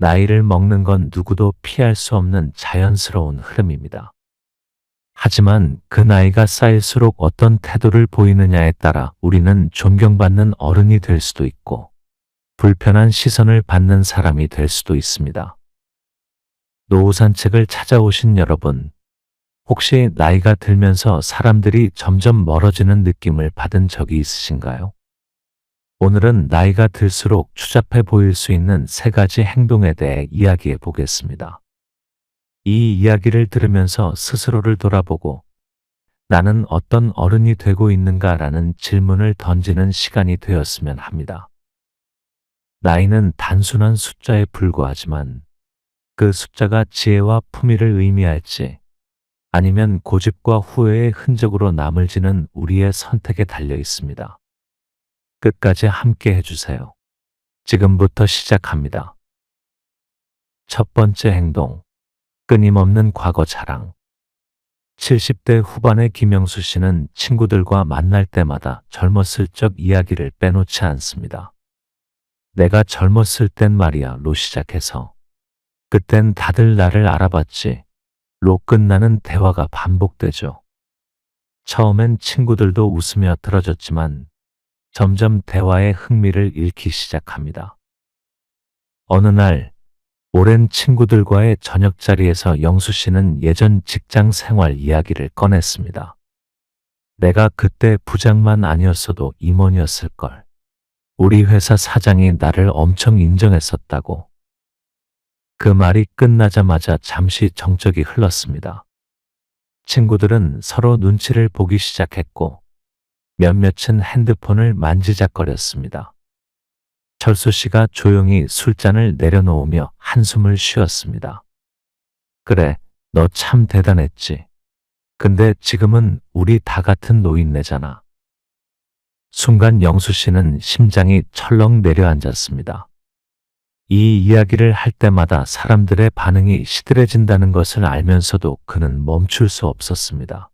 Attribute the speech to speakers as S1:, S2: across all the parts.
S1: 나이를 먹는 건 누구도 피할 수 없는 자연스러운 흐름입니다. 하지만 그 나이가 쌓일수록 어떤 태도를 보이느냐에 따라 우리는 존경받는 어른이 될 수도 있고 불편한 시선을 받는 사람이 될 수도 있습니다. 노후 산책을 찾아오신 여러분, 혹시 나이가 들면서 사람들이 점점 멀어지는 느낌을 받은 적이 있으신가요? 오늘은 나이가 들수록 추잡해 보일 수 있는 세 가지 행동에 대해 이야기해 보겠습니다. 이 이야기를 들으면서 스스로를 돌아보고 나는 어떤 어른이 되고 있는가라는 질문을 던지는 시간이 되었으면 합니다. 나이는 단순한 숫자에 불과하지만 그 숫자가 지혜와 품위를 의미할지 아니면 고집과 후회의 흔적으로 남을지는 우리의 선택에 달려 있습니다. 끝까지 함께 해주세요. 지금부터 시작합니다. 첫 번째 행동, 끊임없는 과거 자랑. 70대 후반의 김영수 씨는 친구들과 만날 때마다 젊었을 적 이야기를 빼놓지 않습니다. 내가 젊었을 땐 말이야 로 시작해서 그땐 다들 나를 알아봤지 로 끝나는 대화가 반복되죠. 처음엔 친구들도 웃으며 들어줬지만 점점 대화의 흥미를 잃기 시작합니다. 어느 날 오랜 친구들과의 저녁 자리에서 영수 씨는 예전 직장 생활 이야기를 꺼냈습니다. 내가 그때 부장만 아니었어도 임원이었을걸. 우리 회사 사장이 나를 엄청 인정했었다고. 그 말이 끝나자마자 잠시 정적이 흘렀습니다. 친구들은 서로 눈치를 보기 시작했고 몇몇은 핸드폰을 만지작거렸습니다. 철수 씨가 조용히 술잔을 내려놓으며 한숨을 쉬었습니다. 그래, 너 참 대단했지. 근데 지금은 우리 다 같은 노인네잖아. 순간 영수 씨는 심장이 철렁 내려앉았습니다. 이 이야기를 할 때마다 사람들의 반응이 시들해진다는 것을 알면서도 그는 멈출 수 없었습니다.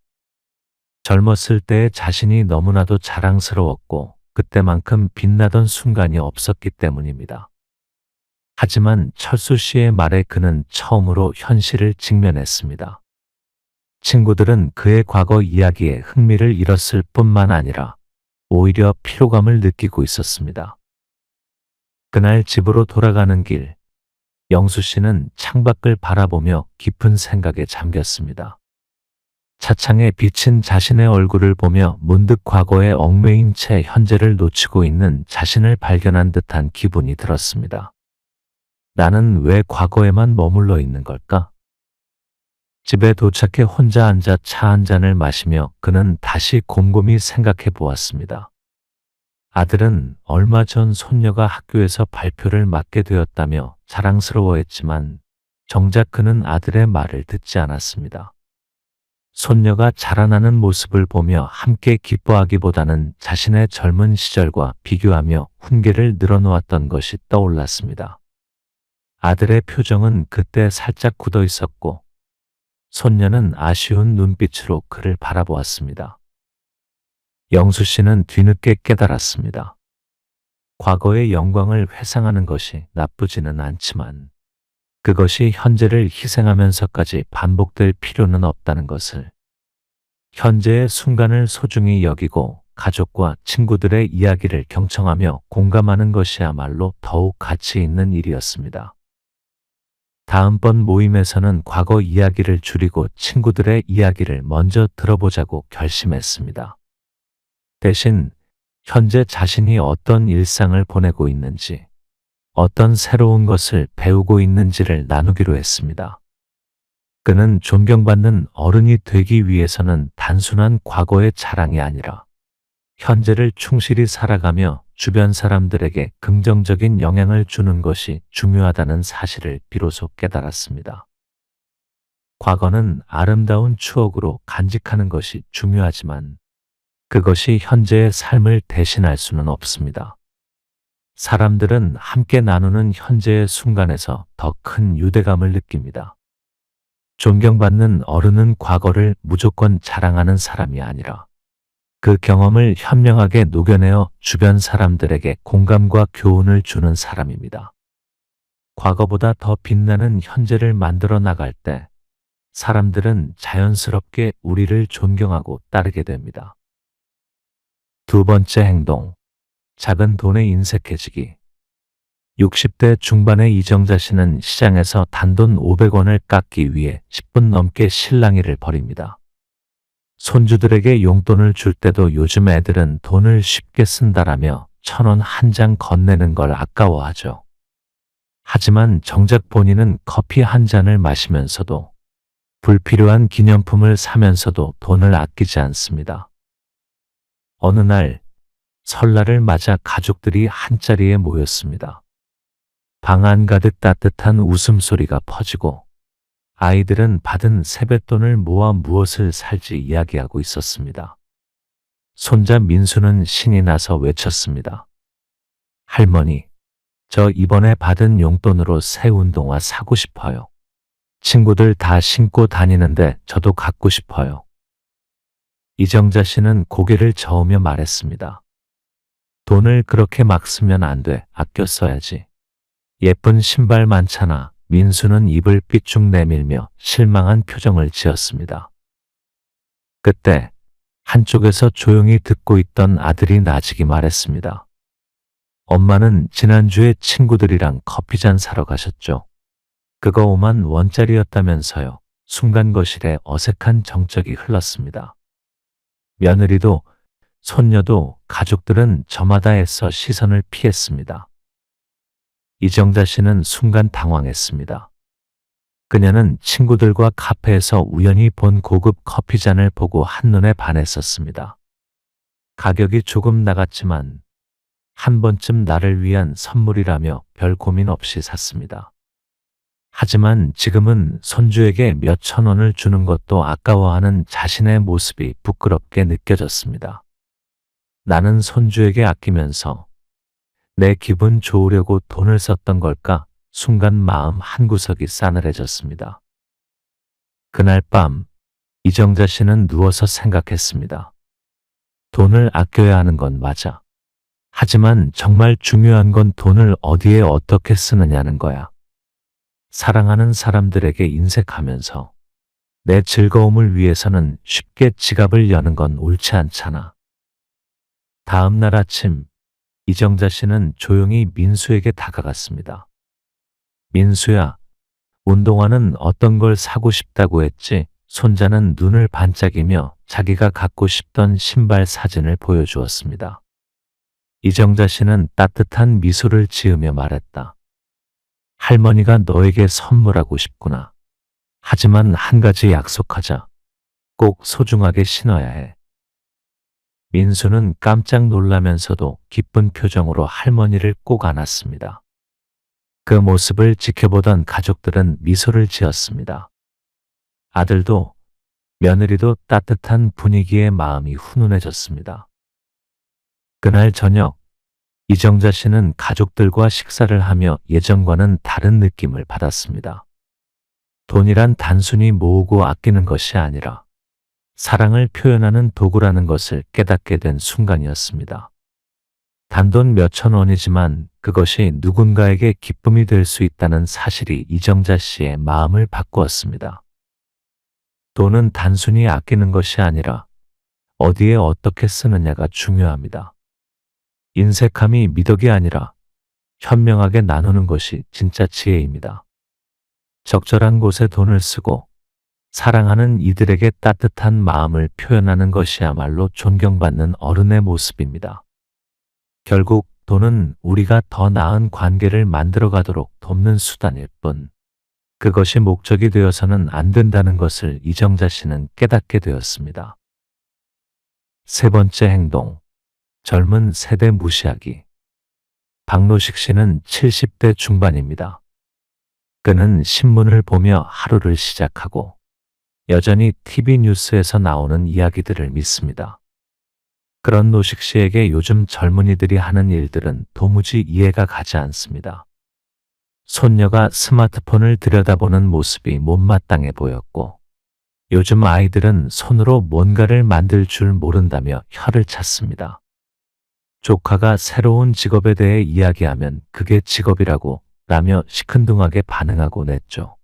S1: 젊었을 때의 자신이 너무나도 자랑스러웠고 그때만큼 빛나던 순간이 없었기 때문입니다. 하지만 철수 씨의 말에 그는 처음으로 현실을 직면했습니다. 친구들은 그의 과거 이야기에 흥미를 잃었을 뿐만 아니라 오히려 피로감을 느끼고 있었습니다. 그날 집으로 돌아가는 길, 영수 씨는 창밖을 바라보며 깊은 생각에 잠겼습니다. 차창에 비친 자신의 얼굴을 보며 문득 과거에 얽매인 채 현재를 놓치고 있는 자신을 발견한 듯한 기분이 들었습니다. 나는 왜 과거에만 머물러 있는 걸까? 집에 도착해 혼자 앉아 차 한 잔을 마시며 그는 다시 곰곰이 생각해 보았습니다. 아들은 얼마 전 손녀가 학교에서 발표를 맡게 되었다며 자랑스러워했지만 정작 그는 아들의 말을 듣지 않았습니다. 손녀가 자라나는 모습을 보며 함께 기뻐하기보다는 자신의 젊은 시절과 비교하며 훈계를 늘어놓았던 것이 떠올랐습니다. 아들의 표정은 그때 살짝 굳어 있었고 손녀는 아쉬운 눈빛으로 그를 바라보았습니다. 영수 씨는 뒤늦게 깨달았습니다. 과거의 영광을 회상하는 것이 나쁘지는 않지만 그것이 현재를 희생하면서까지 반복될 필요는 없다는 것을, 현재의 순간을 소중히 여기고 가족과 친구들의 이야기를 경청하며 공감하는 것이야말로 더욱 가치 있는 일이었습니다. 다음번 모임에서는 과거 이야기를 줄이고 친구들의 이야기를 먼저 들어보자고 결심했습니다. 대신 현재 자신이 어떤 일상을 보내고 있는지, 어떤 새로운 것을 배우고 있는지를 나누기로 했습니다. 그는 존경받는 어른이 되기 위해서는 단순한 과거의 자랑이 아니라 현재를 충실히 살아가며 주변 사람들에게 긍정적인 영향을 주는 것이 중요하다는 사실을 비로소 깨달았습니다. 과거는 아름다운 추억으로 간직하는 것이 중요하지만 그것이 현재의 삶을 대신할 수는 없습니다. 사람들은 함께 나누는 현재의 순간에서 더 큰 유대감을 느낍니다. 존경받는 어른은 과거를 무조건 자랑하는 사람이 아니라 그 경험을 현명하게 녹여내어 주변 사람들에게 공감과 교훈을 주는 사람입니다. 과거보다 더 빛나는 현재를 만들어 나갈 때 사람들은 자연스럽게 우리를 존경하고 따르게 됩니다. 두 번째 행동, 작은 돈에 인색해지기. 60대 중반의 이정자 씨는 시장에서 단돈 500원을 깎기 위해 10분 넘게 실랑이를 벌입니다. 손주들에게 용돈을 줄 때도 요즘 애들은 돈을 쉽게 쓴다라며 1,000원 한 장 건네는 걸 아까워하죠. 하지만 정작 본인은 커피 한 잔을 마시면서도 불필요한 기념품을 사면서도 돈을 아끼지 않습니다. 어느 날 설날을 맞아 가족들이 한자리에 모였습니다. 방 안 가득 따뜻한 웃음소리가 퍼지고 아이들은 받은 세뱃돈을 모아 무엇을 살지 이야기하고 있었습니다. 손자 민수는 신이 나서 외쳤습니다. 할머니, 저 이번에 받은 용돈으로 새 운동화 사고 싶어요. 친구들 다 신고 다니는데 저도 갖고 싶어요. 이정자 씨는 고개를 저으며 말했습니다. 돈을 그렇게 막 쓰면 안 돼. 아껴 써야지. 예쁜 신발 많잖아. 민수는 입을 삐쭉 내밀며 실망한 표정을 지었습니다. 그때 한쪽에서 조용히 듣고 있던 아들이 나직이 말했습니다. 엄마는 지난주에 친구들이랑 커피잔 사러 가셨죠. 그거 5만 원짜리였다면서요. 순간 거실에 어색한 정적이 흘렀습니다. 며느리도 손녀도 가족들은 저마다 애써 시선을 피했습니다. 이정자 씨는 순간 당황했습니다. 그녀는 친구들과 카페에서 우연히 본 고급 커피잔을 보고 한눈에 반했었습니다. 가격이 조금 나갔지만 한 번쯤 나를 위한 선물이라며 별 고민 없이 샀습니다. 하지만 지금은 손주에게 몇천 원을 주는 것도 아까워하는 자신의 모습이 부끄럽게 느껴졌습니다. 나는 손주에게 아끼면서 내 기분 좋으려고 돈을 썼던 걸까? 순간 마음 한구석이 싸늘해졌습니다. 그날 밤 이정자 씨는 누워서 생각했습니다. 돈을 아껴야 하는 건 맞아. 하지만 정말 중요한 건 돈을 어디에 어떻게 쓰느냐는 거야. 사랑하는 사람들에게 인색하면서 내 즐거움을 위해서는 쉽게 지갑을 여는 건 옳지 않잖아. 다음 날 아침 이정자 씨는 조용히 민수에게 다가갔습니다. 민수야, 운동화는 어떤 걸 사고 싶다고 했지? 손자는 눈을 반짝이며 자기가 갖고 싶던 신발 사진을 보여주었습니다. 이정자 씨는 따뜻한 미소를 지으며 말했다. 할머니가 너에게 선물하고 싶구나. 하지만 한 가지 약속하자. 꼭 소중하게 신어야 해. 민수는 깜짝 놀라면서도 기쁜 표정으로 할머니를 꼭 안았습니다. 그 모습을 지켜보던 가족들은 미소를 지었습니다. 아들도 며느리도 따뜻한 분위기에 마음이 훈훈해졌습니다. 그날 저녁 이정자 씨는 가족들과 식사를 하며 예전과는 다른 느낌을 받았습니다. 돈이란 단순히 모으고 아끼는 것이 아니라 사랑을 표현하는 도구라는 것을 깨닫게 된 순간이었습니다. 단돈 몇천 원이지만 그것이 누군가에게 기쁨이 될 수 있다는 사실이 이정자 씨의 마음을 바꾸었습니다. 돈은 단순히 아끼는 것이 아니라 어디에 어떻게 쓰느냐가 중요합니다. 인색함이 미덕이 아니라 현명하게 나누는 것이 진짜 지혜입니다. 적절한 곳에 돈을 쓰고 사랑하는 이들에게 따뜻한 마음을 표현하는 것이야말로 존경받는 어른의 모습입니다. 결국 돈은 우리가 더 나은 관계를 만들어가도록 돕는 수단일 뿐 그것이 목적이 되어서는 안 된다는 것을 이정자 씨는 깨닫게 되었습니다. 세 번째 행동, 젊은 세대 무시하기. 박노식 씨는 70대 중반입니다. 그는 신문을 보며 하루를 시작하고 여전히 TV 뉴스에서 나오는 이야기들을 믿습니다. 그런 노식 씨에게 요즘 젊은이들이 하는 일들은 도무지 이해가 가지 않습니다. 손녀가 스마트폰을 들여다보는 모습이 못마땅해 보였고 요즘 아이들은 손으로 뭔가를 만들 줄 모른다며 혀를 찼습니다. 조카가 새로운 직업에 대해 이야기하면 그게 직업이라고 라며 시큰둥하게 반응하곤 했죠.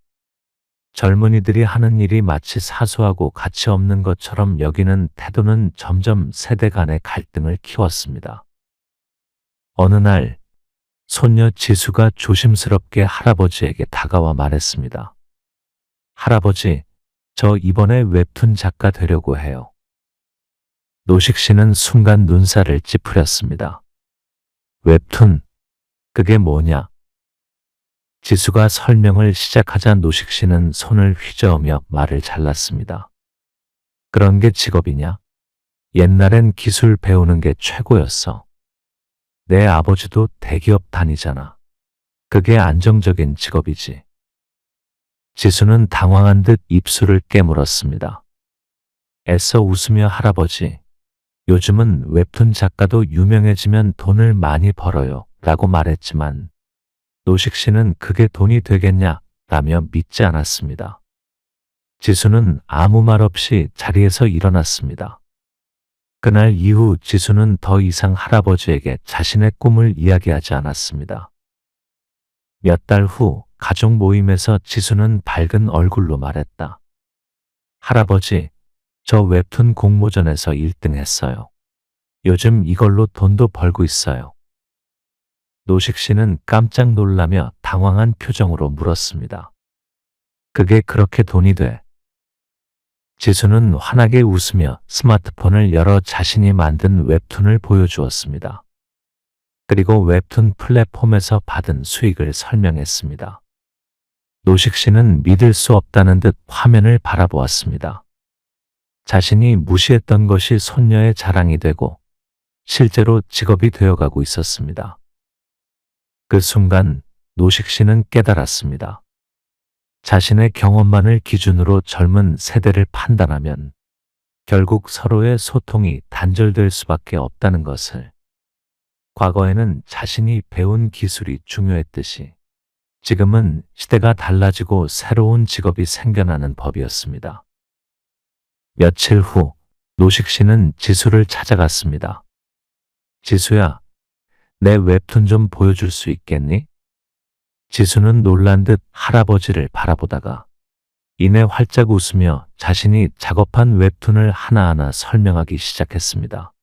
S1: 젊은이들이 하는 일이 마치 사소하고 가치 없는 것처럼 여기는 태도는 점점 세대 간의 갈등을 키웠습니다. 어느 날 손녀 지수가 조심스럽게 할아버지에게 다가와 말했습니다. 할아버지, 저 이번에 웹툰 작가 되려고 해요. 노식 씨는 순간 눈살을 찌푸렸습니다. 웹툰, 그게 뭐냐? 지수가 설명을 시작하자 노식 씨는 손을 휘저으며 말을 잘랐습니다. 그런 게 직업이냐? 옛날엔 기술 배우는 게 최고였어. 내 아버지도 대기업 다니잖아. 그게 안정적인 직업이지. 지수는 당황한 듯 입술을 깨물었습니다. 애써 웃으며 할아버지, 요즘은 웹툰 작가도 유명해지면 돈을 많이 벌어요 라고 말했지만 노식 씨는 그게 돈이 되겠냐 라며 믿지 않았습니다. 지수는 아무 말 없이 자리에서 일어났습니다. 그날 이후 지수는 더 이상 할아버지에게 자신의 꿈을 이야기하지 않았습니다. 몇 달 후 가족 모임에서 지수는 밝은 얼굴로 말했다. 할아버지, 저 웹툰 공모전에서 1등 했어요. 요즘 이걸로 돈도 벌고 있어요. 노식 씨는 깜짝 놀라며 당황한 표정으로 물었습니다. 그게 그렇게 돈이 돼? 지수는 환하게 웃으며 스마트폰을 열어 자신이 만든 웹툰을 보여주었습니다. 그리고 웹툰 플랫폼에서 받은 수익을 설명했습니다. 노식 씨는 믿을 수 없다는 듯 화면을 바라보았습니다. 자신이 무시했던 것이 손녀의 자랑이 되고 실제로 직업이 되어가고 있었습니다. 그 순간 노식 씨는 깨달았습니다. 자신의 경험만을 기준으로 젊은 세대를 판단하면 결국 서로의 소통이 단절될 수밖에 없다는 것을. 과거에는 자신이 배운 기술이 중요했듯이 지금은 시대가 달라지고 새로운 직업이 생겨나는 법이었습니다. 며칠 후 노식 씨는 지수를 찾아갔습니다. 지수야, 내 웹툰 좀 보여줄 수 있겠니? 지수는 놀란 듯 할아버지를 바라보다가 이내 활짝 웃으며 자신이 작업한 웹툰을 하나하나 설명하기 시작했습니다.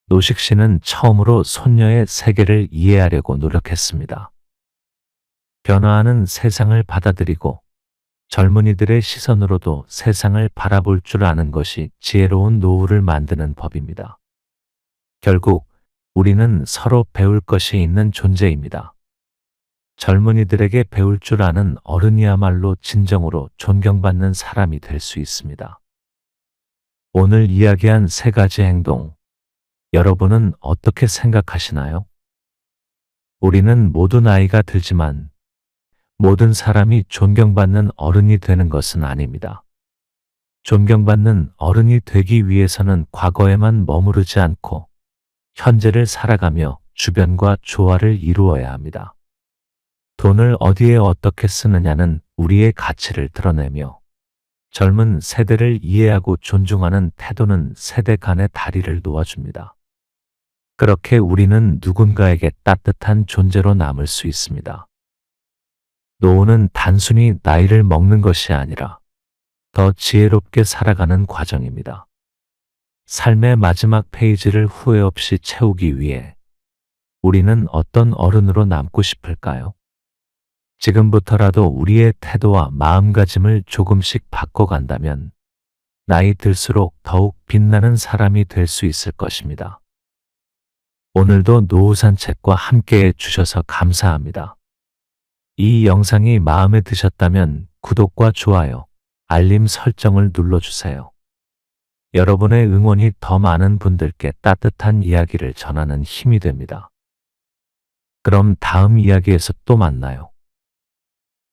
S1: 노식 씨는 처음으로 손녀의 세계를 이해하려고 노력했습니다. 변화하는 세상을 받아들이고 젊은이들의 시선으로도 세상을 바라볼 줄 아는 것이 지혜로운 노후를 만드는 법입니다. 결국 우리는 서로 배울 것이 있는 존재입니다. 젊은이들에게 배울 줄 아는 어른이야말로 진정으로 존경받는 사람이 될 수 있습니다. 오늘 이야기한 3가지 행동, 여러분은 어떻게 생각하시나요? 우리는 모두 나이가 들지만 모든 사람이 존경받는 어른이 되는 것은 아닙니다. 존경받는 어른이 되기 위해서는 과거에만 머무르지 않고 현재를 살아가며 주변과 조화를 이루어야 합니다. 돈을 어디에 어떻게 쓰느냐는 우리의 가치를 드러내며 젊은 세대를 이해하고 존중하는 태도는 세대 간의 다리를 놓아줍니다. 그렇게 우리는 누군가에게 따뜻한 존재로 남을 수 있습니다. 노후는 단순히 나이를 먹는 것이 아니라 더 지혜롭게 살아가는 과정입니다. 삶의 마지막 페이지를 후회 없이 채우기 위해 우리는 어떤 어른으로 남고 싶을까요? 지금부터라도 우리의 태도와 마음가짐을 조금씩 바꿔간다면 나이 들수록 더욱 빛나는 사람이 될 수 있을 것입니다. 오늘도 노후 산책과 함께해 주셔서 감사합니다. 이 영상이 마음에 드셨다면 구독과 좋아요, 알림 설정을 눌러주세요. 여러분의 응원이 더 많은 분들께 따뜻한 이야기를 전하는 힘이 됩니다. 그럼 다음 이야기에서 또 만나요.